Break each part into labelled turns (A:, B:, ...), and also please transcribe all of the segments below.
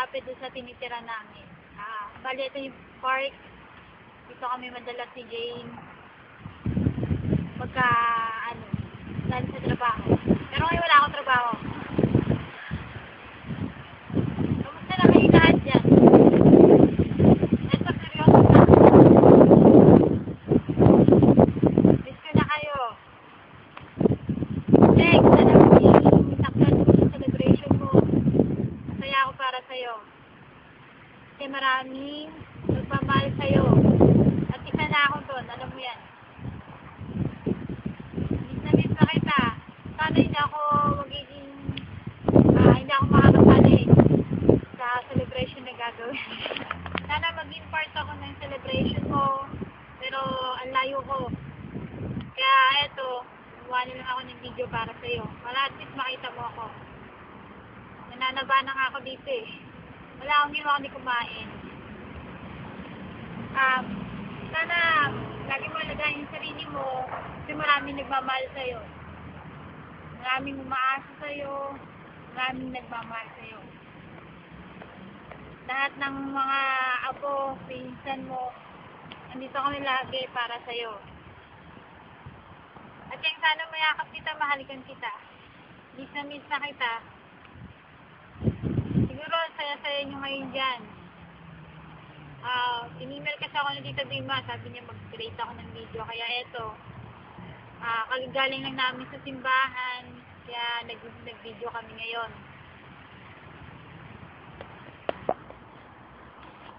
A: malapit doon sa tinitira namin. Bali, ito yung park. Dito kami madalas si Jane. Pagka, dahil sa trabaho. Pero ngayon wala akong trabaho. Kamusta na kayo lahat dyan? Ito, seryoso na. Miss ko na kayo. Next, sana mo saktan mo sa celebration mo. Masaya ako para sa'yo. Kasi maraming nagmamahal sa'yo. At isa na ako doon, alam mo yan. Miss na kita. Sana hindi ako magiging, hindi ako makakasali sa celebration na gagawin. Sana maging part ako ng celebration mo, pero ang layo ko. Kaya eto, gumawa na lang ako ng video para sa'yo. Para at least makita mo ako. Nananaba na nga ako dito eh. Wala akong ginawa kundi kumain. Sana lagi mo alagahin yung sarili mo kasi maraming nagmamahal sa'yo. Maraming umaasa sa'yo. Maraming nagmamahal sa'yo. Lahat ng mga apo, pinsan mo, nandito kami lagi para sa'yo. At yung sana mayakap kita, mahalikan kita. Miss na kita. Siguro, saya-saya nyo ngayon dyan. In-email kasi ako ng Tita Bima, sabi niya mag-create ako ng video. Kaya eto, kagagaling lang namin sa simbahan, kaya nag-video kami ngayon.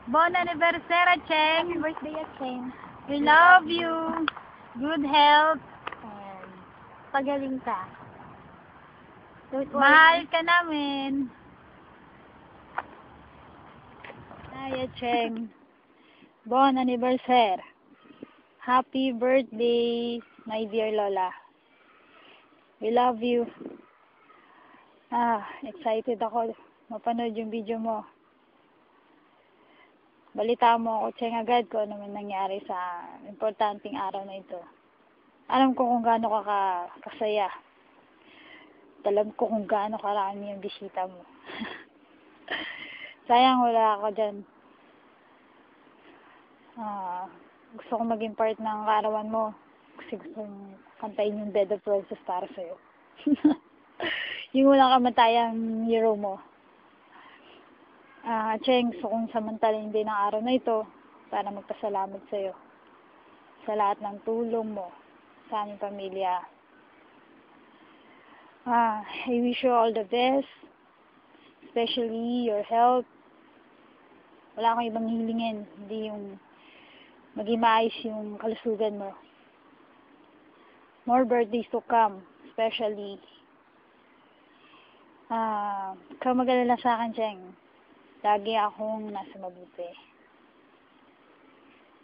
A: Bon anniversary, Cheng!
B: Happy birthday, Cheng!
A: We love you! Good health!
B: And pagaling ka.
A: Mahal ka namin! Ay, Cheng! Bon anniversary! Happy birthday, my dear Lola! We love you! Excited ako mapanood yung video mo. Balita mo ako, Cheng, agad ko ano man nangyari sa importanteng araw na ito. Alam ko kung gaano ka kasaya. Alam ko kung gaano karami yung bisita mo. Sayang wala ako dyan. Gusto kong maging part ng kaarawan mo. Kasi gusto kong kantayin yung Bed of Roses para sa'yo. Yung walang kamatayang hero mo. Cheng, gusto kong samantalin din ang araw na ito para magpasalamat sa'yo sa lahat ng tulong mo sa aming pamilya. I wish you all the best, especially your health. Wala akong ibang hilingin, hindi yung maging maayos yung kalusugan mo. More birthdays to come, especially. Ikaw mag-alala sa akin, Cheng. Lagi akong nasa mabuti.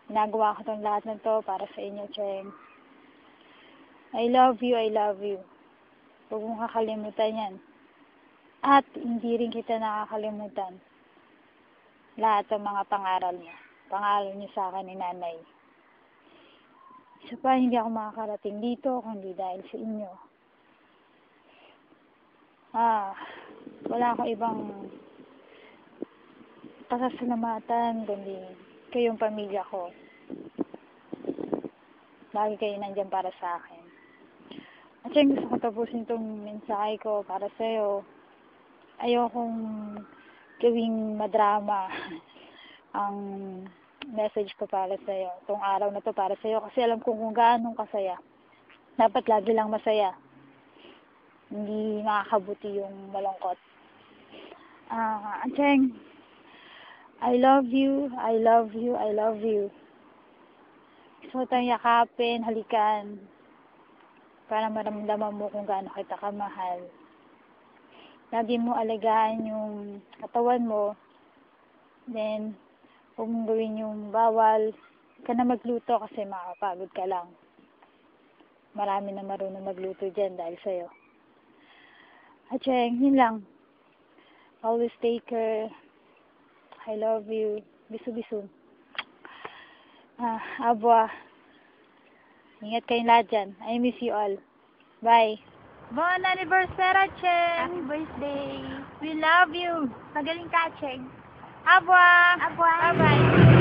A: Ginagawa ko itong lahat ng to para sa inyo, Cheng. I love you, I love you. Huwag mong kakalimutan yan. At hindi rin kita nakakalimutan. Lahat ng mga pangaral mo. Pangaral niyo sa akin ni Nanay. Isa pa, hindi ako makakarating dito kundi dahil sa inyo. Wala akong ibang pasasalamatan kundi kayong pamilya ko. Lagi kayo nandyan para sa akin. At yung gusto ko tapusin itong mensahe ko para sa'yo. Ayokong gawing madrama ang message ko para sa'yo. Itong araw na to para sa'yo kasi alam kong kung gaano kasaya. Dapat lagi lang masaya. Hindi makakabuti yung malungkot. Cheng, I love you, I love you, I love you. Gusto ko tayong yakapin, halikan, para maramdaman mo kung gaano kita kamahal. Lagi mo alagaan yung katawan mo, then, huwag mong gawin yung bawal, ka na magluto kasi makapagod ka lang. Marami na marunong magluto dyan dahil sa'yo. Cheng, yun lang. Always take care. I love you. Bisu-bisu. Abwa. Ingat kayong lahat dyan. I miss you all. Bye. Bon anniversary, Cheng!
B: Happy birthday.
A: We love you!
B: Magaling ka, Cheng.
A: Abwa!
B: Abwa.
A: Bye-bye!